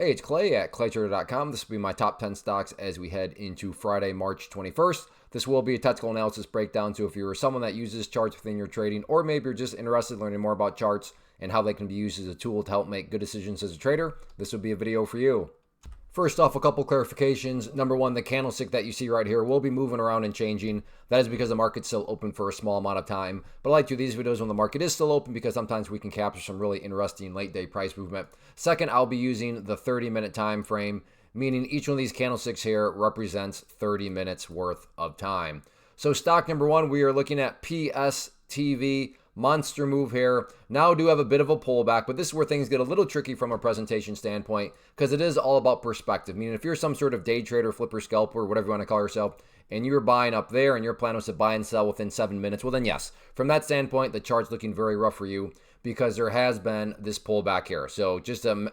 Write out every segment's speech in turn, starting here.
Hey, it's Clay at claytrader.com. This will be my top 10 stocks as we head into Friday, March 21st. This will be a technical analysis breakdown, so if you're someone that uses charts within your trading, or maybe you're just interested in learning more about charts and how they can be used as a tool to help make good decisions as a trader, this will be a video for you. First off, a couple clarifications. Number one, the candlestick that you see right here will be moving around and changing. That is because the market's still open for a small amount of time. But I like to do these videos when the market is still open because sometimes we can capture some really interesting late day price movement. Second, I'll be using the 30-minute time frame, meaning each one of these candlesticks here represents 30 minutes worth of time. So stock number one, we are looking at PSTV. Monster move here. Now do have a bit of a pullback, but this is where things get a little tricky from a presentation standpoint because it is all about perspective. Meaning if you're some sort of day trader, flipper, scalper, whatever you want to call yourself, and you're buying up there and your plan was to buy and sell within 7 minutes, well then yes, from that standpoint, the chart's looking very rough for you because there has been this pullback here. So just to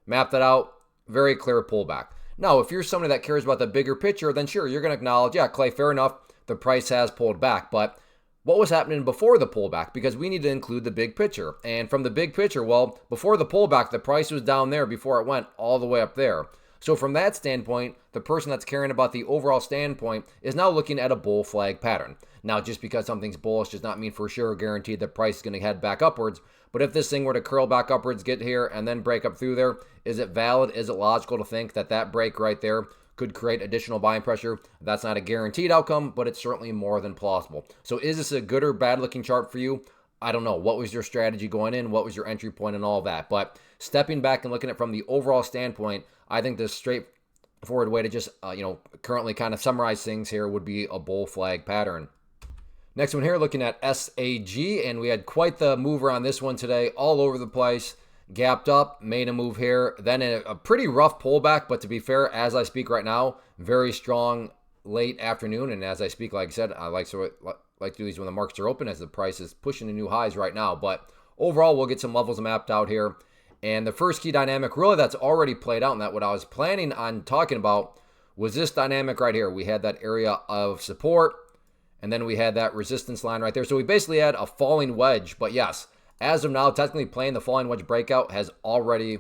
map that out, very clear pullback. Now, if you're somebody that cares about the bigger picture, then sure, you're going to acknowledge, yeah, Clay, fair enough, the price has pulled back, but what was happening before the pullback? Because we need to include the big picture. And from the big picture, well, before the pullback, the price was down there before it went all the way up there. So from that standpoint, the person that's caring about the overall standpoint is now looking at a bull flag pattern. Now, just because something's bullish does not mean for sure guaranteed the price is going to head back upwards. But if this thing were to curl back upwards, get here, and then break up through there, is it valid? Is it logical to think that that break right there could create additional buying pressure? That's not a guaranteed outcome, but it's certainly more than plausible. So is this a good or bad looking chart for you? I don't know. What was your strategy going in? What was your entry point and all of that? But stepping back and looking at it from the overall standpoint, I think the straightforward way to just, currently kind of summarize things here would be a bull flag pattern. Next one here, looking at SAG, and we had quite the mover on this one today, all over the place. Gapped up, made a move here, then a pretty rough pullback, but to be fair, as I speak right now, very strong late afternoon, and as I speak, like I said, I like to do these when the markets are open as the price is pushing to new highs right now, but overall, we'll get some levels mapped out here, and the first key dynamic really that's already played out, and that what I was planning on talking about was this dynamic right here. We had that area of support, and then we had that resistance line right there, so we basically had a falling wedge, but yes, as of now, technically playing the falling wedge breakout has already,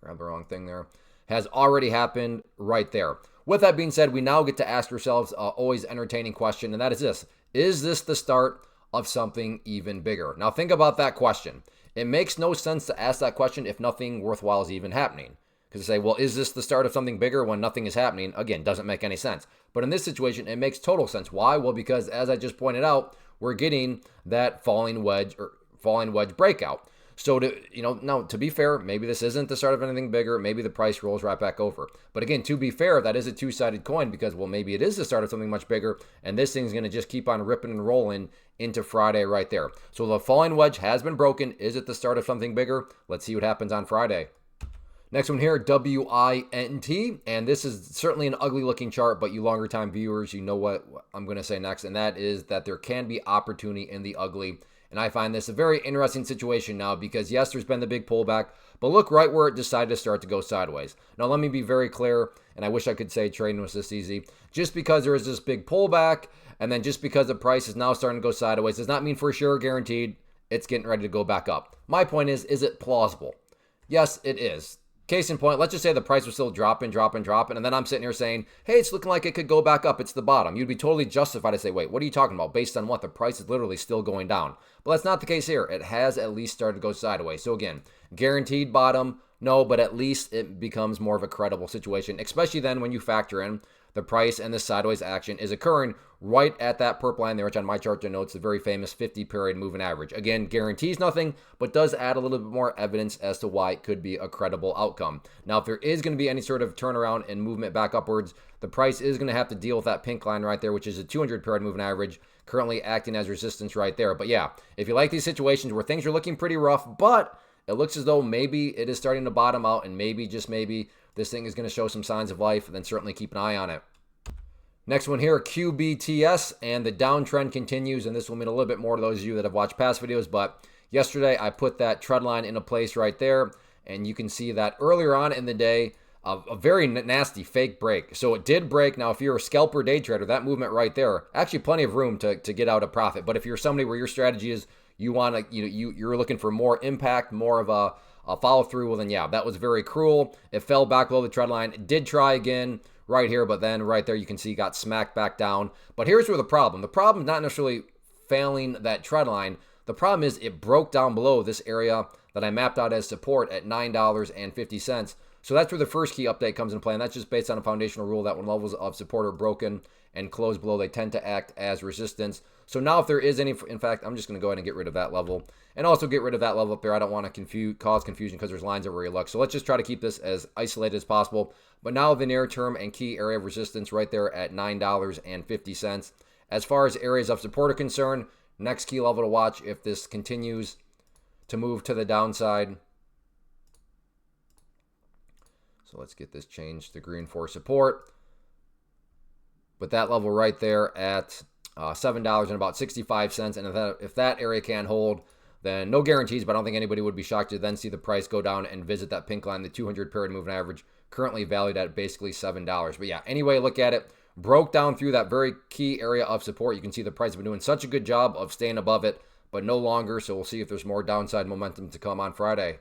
grabbed the wrong thing there, has already happened right there. With that being said, we now get to ask ourselves always entertaining question, and that is this. Is this the start of something even bigger? Now think about that question. It makes no sense to ask that question if nothing worthwhile is even happening. Because to say, well, is this the start of something bigger when nothing is happening? Again, doesn't make any sense. But in this situation, it makes total sense. Why? Well, because as I just pointed out, we're getting that falling wedge breakout. So to be fair, maybe this isn't the start of anything bigger. Maybe the price rolls right back over. But again, to be fair, that is a two-sided coin because, well, maybe it is the start of something much bigger, and this thing's going to just keep on ripping and rolling into Friday right there. So the falling wedge has been broken. Is it the start of something bigger? Let's see what happens on Friday. Next one here, WINT, and this is certainly an ugly looking chart, but you longer time viewers, you know what I'm going to say next, and that is that there can be opportunity in the ugly. And I find this a very interesting situation now because, yes, there's been the big pullback, but look right where it decided to start to go sideways. Now, let me be very clear, and I wish I could say trading was this easy. Just because there is this big pullback, and then just because the price is now starting to go sideways, does not mean for sure, guaranteed, it's getting ready to go back up. My point is it plausible? Yes, it is. Case in point, let's just say the price was still dropping, and then I'm sitting here saying, hey, it's looking like it could go back up. It's the bottom. You'd be totally justified to say, wait, what are you talking about? Based on what? The price is literally still going down. But that's not the case here. It has at least started to go sideways. So again, guaranteed bottom, no, but at least it becomes more of a credible situation, especially then when you factor in the price and the sideways action is occurring right at that purple line there, which on my chart denotes the very famous 50-period moving average. Again, guarantees nothing, but does add a little bit more evidence as to why it could be a credible outcome. Now, if there is going to be any sort of turnaround and movement back upwards, the price is going to have to deal with that pink line right there, which is a 200-period moving average, currently acting as resistance right there. But yeah, if you like these situations where things are looking pretty rough, but it looks as though maybe it is starting to bottom out and maybe, just maybe, this thing is going to show some signs of life, then certainly keep an eye on it. Next one here, QBTS, and the downtrend continues, and this will mean a little bit more to those of you that have watched past videos, but yesterday I put that trend line into place right there, and you can see that earlier on in the day, a very nasty fake break. So it did break. Now, if you're a scalper day trader, that movement right there, actually plenty of room to get out a profit. But if you're somebody where your strategy is you want to, you're looking for more impact, more of follow through, well then yeah, that was very cruel. It fell back below the trend line. It did try again right here, but then right there you can see got smacked back down. But here's where the problem is not necessarily failing that trend line. The problem is it broke down below this area that I mapped out as support at $9.50. So that's where the first key update comes into play, and that's just based on a foundational rule that when levels of support are broken and closed below, they tend to act as resistance. So now if there is any, in fact, I'm just going to go ahead and get rid of that level, and also get rid of that level up there. I don't want to cause confusion because there's lines everywhere you look. So let's just try to keep this as isolated as possible. But now the near term and key area of resistance right there at $9.50. As far as areas of support are concerned, next key level to watch if this continues to move to the downside. So let's get this changed to green for support. But that level right there at $7.65. And if that area can't hold, then no guarantees, but I don't think anybody would be shocked to then see the price go down and visit that pink line, the 200 period moving average, currently valued at basically $7. But yeah, anyway, look at it. Broke down through that very key area of support. You can see the price has been doing such a good job of staying above it, but no longer. So we'll see if there's more downside momentum to come on Friday.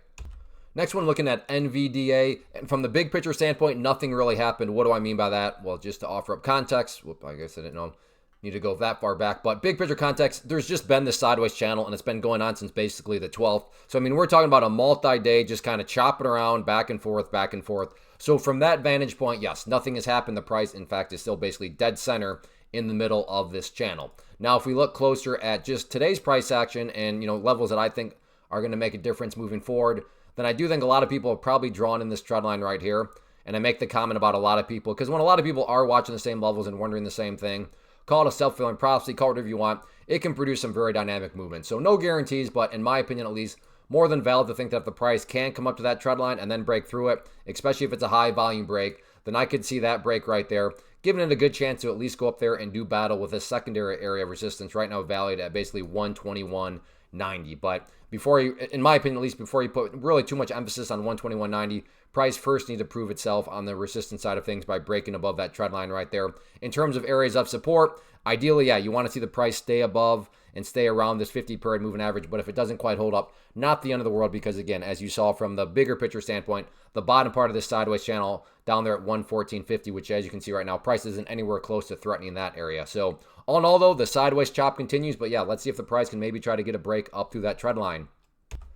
Next one, looking at NVDA. And from the big picture standpoint, nothing really happened. What do I mean by that? Well, just to offer up context. Whoop, I guess I didn't know. Need to go that far back. But big picture context, there's just been this sideways channel, and it's been going on since basically the 12th. So, I mean, we're talking about a multi-day just kind of chopping around back and forth, back and forth. So from that vantage point, yes, nothing has happened. The price, in fact, is still basically dead center in the middle of this channel. Now, if we look closer at just today's price action and, you know, levels that I think are going to make a difference moving forward, then I do think a lot of people have probably drawn in this trend line right here. And I make the comment about a lot of people, because when a lot of people are watching the same levels and wondering the same thing, call it a self-fulfilling prophecy, call it whatever you want, it can produce some very dynamic movement. So no guarantees, but in my opinion at least, more than valid to think that if the price can come up to that trend line and then break through it, especially if it's a high volume break, then I could see that break right there, giving it a good chance to at least go up there and do battle with this secondary area of resistance right now valued at basically 121.90. But before you, in my opinion, at least before you put really too much emphasis on 121.90, price first needs to prove itself on the resistance side of things by breaking above that trend line right there. In terms of areas of support, ideally, yeah, you want to see the price stay above and stay around this 50 period moving average. But if it doesn't quite hold up, not the end of the world, because again, as you saw from the bigger picture standpoint, the bottom part of this sideways channel down there at 114.50, which as you can see right now, price isn't anywhere close to threatening that area. So all in all though, the sideways chop continues, but yeah, let's see if the price can maybe try to get a break up through that trend line.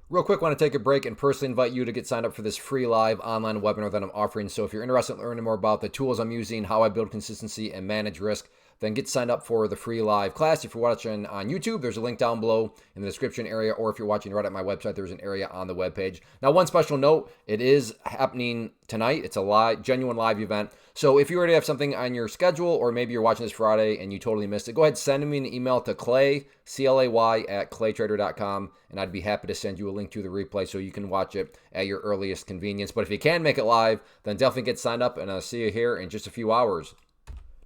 Real quick, want to take a break and personally invite you to get signed up for this free live online webinar that I'm offering. So if you're interested in learning more about the tools I'm using, how I build consistency and manage risk, then get signed up for the free live class. If you're watching on YouTube, there's a link down below in the description area, or if you're watching right at my website, there's an area on the webpage. Now, one special note, it is happening tonight. It's a live, genuine live event. So if you already have something on your schedule, or maybe you're watching this Friday and you totally missed it, go ahead and send me an email to Clay, C-L-A-Y, at claytrader.com, and I'd be happy to send you a link to the replay so you can watch it at your earliest convenience. But if you can make it live, then definitely get signed up, and I'll see you here in just a few hours.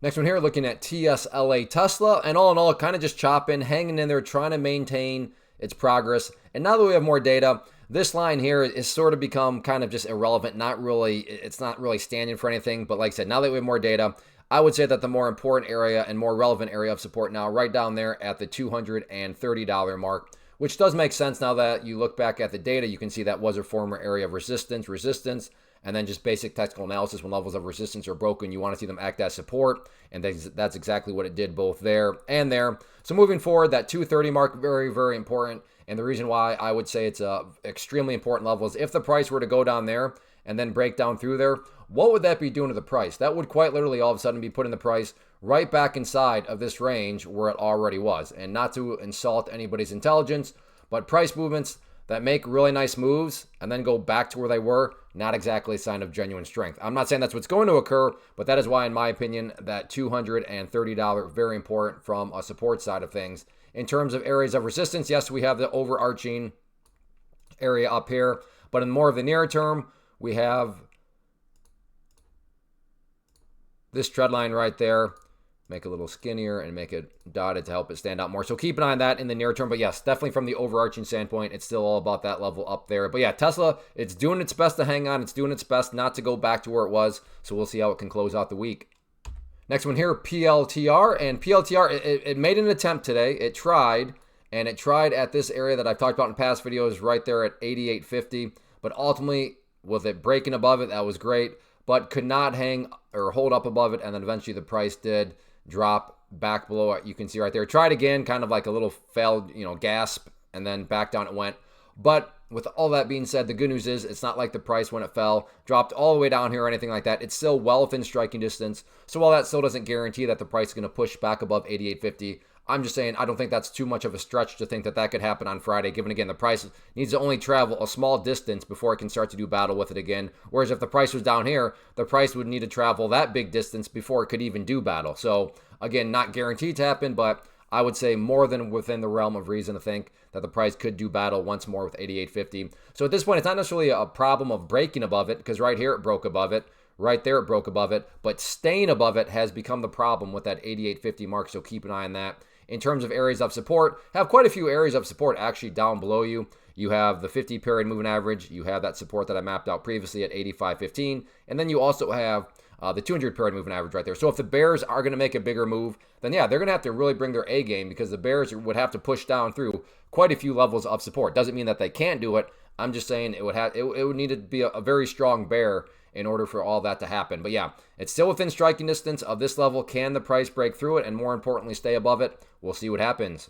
Next one here, looking at TSLA Tesla, and all in all, kind of just chopping, hanging in there, trying to maintain its progress. And now that we have more data, this line here is sort of become kind of just irrelevant. It's not really standing for anything. But like I said, now that we have more data, I would say that the more important area and more relevant area of support now, right down there at the $230 mark, which does make sense now that you look back at the data. You can see that was a former area of resistance. And then just basic technical analysis, when levels of resistance are broken, you want to see them act as support. And that's exactly what it did both there and there. So moving forward, that 230 mark, very, very important. And the reason why I would say it's a extremely important level is if the price were to go down there and then break down through there, what would that be doing to the price? That would quite literally all of a sudden be putting the price right back inside of this range where it already was. And not to insult anybody's intelligence, but price movements that make really nice moves and then go back to where they were, not exactly a sign of genuine strength. I'm not saying that's what's going to occur, but that is why, in my opinion, that $230, very important from a support side of things. In terms of areas of resistance, yes, we have the overarching area up here, but in more of the near term, we have this trend line right there. Make it a little skinnier and make it dotted to help it stand out more. So keep an eye on that in the near term. But yes, definitely from the overarching standpoint, it's still all about that level up there. But yeah, Tesla, it's doing its best to hang on. It's doing its best not to go back to where it was. So we'll see how it can close out the week. Next one here, PLTR. And PLTR, it made an attempt today. It tried, and it tried at this area that I've talked about in past videos right there at 88.50. But ultimately, with it breaking above it, that was great, but could not hang or hold up above it. And then eventually the price did drop back below it. You can see right there. Tried again, kind of like a little failed, gasp, and then back down it went. But with all that being said, the good news is it's not like the price when it fell dropped all the way down here or anything like that. It's still well within striking distance. So while that still doesn't guarantee that the price is going to push back above 88.50, I'm just saying I don't think that's too much of a stretch to think that that could happen on Friday, given, again, the price needs to only travel a small distance before it can start to do battle with it again. Whereas if the price was down here, the price would need to travel that big distance before it could even do battle. So, again, not guaranteed to happen, but I would say more than within the realm of reason to think that the price could do battle once more with 88.50. So at this point, it's not necessarily a problem of breaking above it, because right here it broke above it. Right there it broke above it. But staying above it has become the problem with that 88.50 mark, so keep an eye on that. In terms of areas of support, have quite a few areas of support actually down below you. You have the 50 period moving average. You have that support that I mapped out previously at 85.15. And then you also have the 200 period moving average right there. So if the bears are going to make a bigger move, then yeah, they're going to have to really bring their A game, because the bears would have to push down through quite a few levels of support. Doesn't mean that they can't do it. I'm just saying it would need to be a very strong bear in order for all that to happen. But yeah, it's still within striking distance of this level. Can the price break through it and, more importantly, stay above it? We'll see what happens.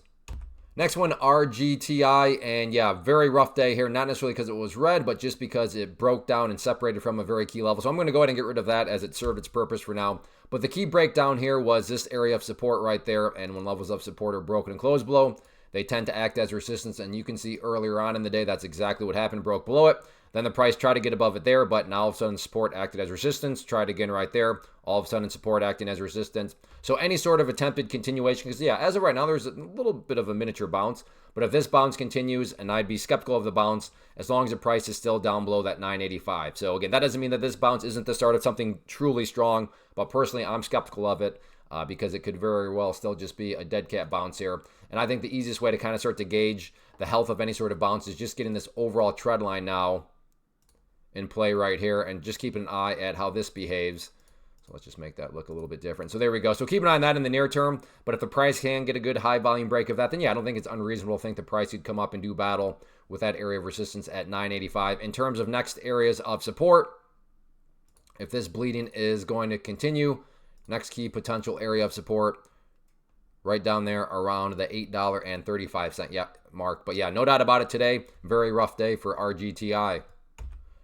Next one, RGTI, and yeah, very rough day here, not necessarily because it was red, but just because it broke down and separated from a very key level. So I'm going to go ahead and get rid of that, as it served its purpose for now. But the key breakdown here was this area of support right there, and when levels of support are broken and closed below, they tend to act as resistance, and you can see earlier on in the day that's exactly what happened. Broke below it. Then the price tried to get above it there, but now all of a sudden support acted as resistance. Tried again right there. All of a sudden support acting as resistance. So any sort of attempted continuation, because yeah, as of right now, there's a little bit of a miniature bounce. But if this bounce continues, and I'd be skeptical of the bounce, as long as the price is still down below that 985. So again, that doesn't mean that this bounce isn't the start of something truly strong. But personally, I'm skeptical of it because it could very well still just be a dead cat bounce here. And I think the easiest way to kind of start to gauge the health of any sort of bounce is just getting this overall trend line now in play right here, and just keep an eye at how this behaves. So let's just make that look a little bit different. So there we go. So keep an eye on that in the near term. But if the price can get a good high volume break of that, then yeah, I don't think it's unreasonable to think the price could come up and do battle with that area of resistance at 985. In terms of next areas of support, if this bleeding is going to continue, next key potential area of support right down there around the $8.35 mark. But yeah, no doubt about it today. Very rough day for RGTI.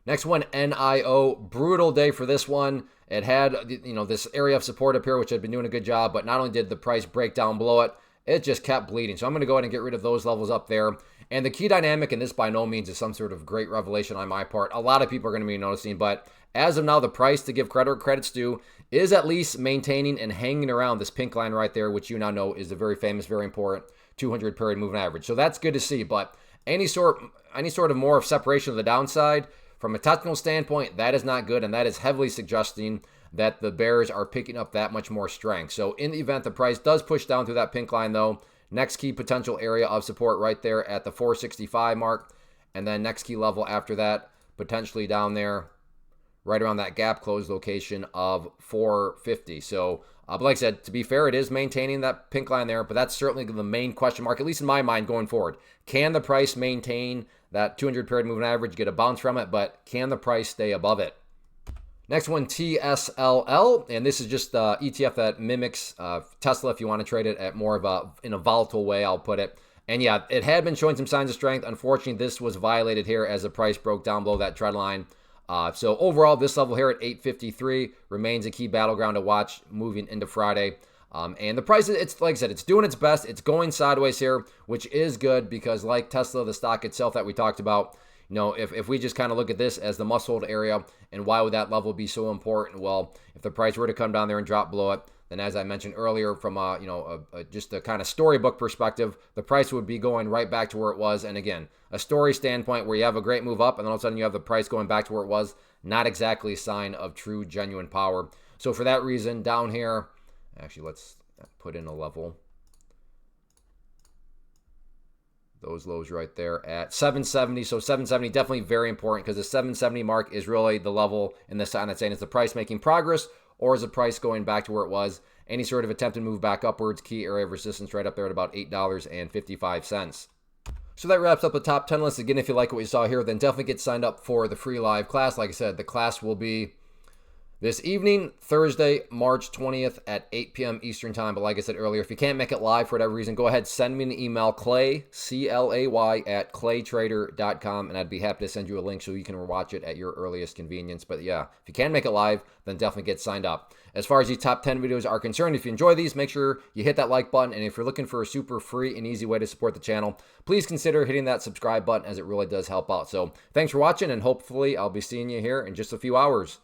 Next one, NIO. Brutal day for this one. It had, this area of support up here, which had been doing a good job, but not only did the price break down below it, it just kept bleeding. So I'm going to go ahead and get rid of those levels up there. And the key dynamic, and this by no means is some sort of great revelation on my part, a lot of people are going to be noticing, but as of now, the price, to give credit where credit's due, is at least maintaining and hanging around this pink line right there, which you now know is the very famous, very important 200 period moving average. So that's good to see, but any sort of more of separation of the downside, from a technical standpoint, that is not good, and that is heavily suggesting that the bears are picking up that much more strength. So in the event the price does push down through that pink line, though, next key potential area of support right there at the 465 mark, and then next key level after that, potentially down there, right around that gap close location of 450. So, but like I said, to be fair, it is maintaining that pink line there, but that's certainly the main question mark, at least in my mind, going forward. Can the price maintain that 200 period moving average, get a bounce from it, but can the price stay above it? Next one, TSLL, and this is just the ETF that mimics Tesla if you want to trade it at more of in a volatile way, I'll put it. And yeah, it had been showing some signs of strength. Unfortunately, this was violated here as the price broke down below that trend line. So overall, this level here at 853 remains a key battleground to watch moving into Friday. And the price, it's like I said, it's doing its best. It's going sideways here, which is good because like Tesla, the stock itself that we talked about, if we just kind of look at this as the must-hold area, and why would that level be so important? Well, if the price were to come down there and drop below it, then as I mentioned earlier, from just a kind of storybook perspective, the price would be going right back to where it was. And again, a story standpoint where you have a great move up, and then all of a sudden you have the price going back to where it was, not exactly a sign of true, genuine power. So for that reason, down here, actually, let's put in a level. Those lows right there at 770. So 770, definitely very important because the 770 mark is really the level in this sign that's saying, is the price making progress or is the price going back to where it was? Any sort of attempt to move back upwards, key area of resistance right up there at about $8.55. So that wraps up the top 10 list. Again, if you like what you saw here, then definitely get signed up for the free live class. Like I said, the class will be this evening, Thursday, March 20th at 8 p.m. Eastern Time. But like I said earlier, if you can't make it live for whatever reason, go ahead, send me an email, Clay, C-L-A-Y, at claytrader.com, and I'd be happy to send you a link so you can watch it at your earliest convenience. But yeah, if you can make it live, then definitely get signed up. As far as these top 10 videos are concerned, if you enjoy these, make sure you hit that like button. And if you're looking for a super free and easy way to support the channel, please consider hitting that subscribe button, as it really does help out. So thanks for watching, and hopefully I'll be seeing you here in just a few hours.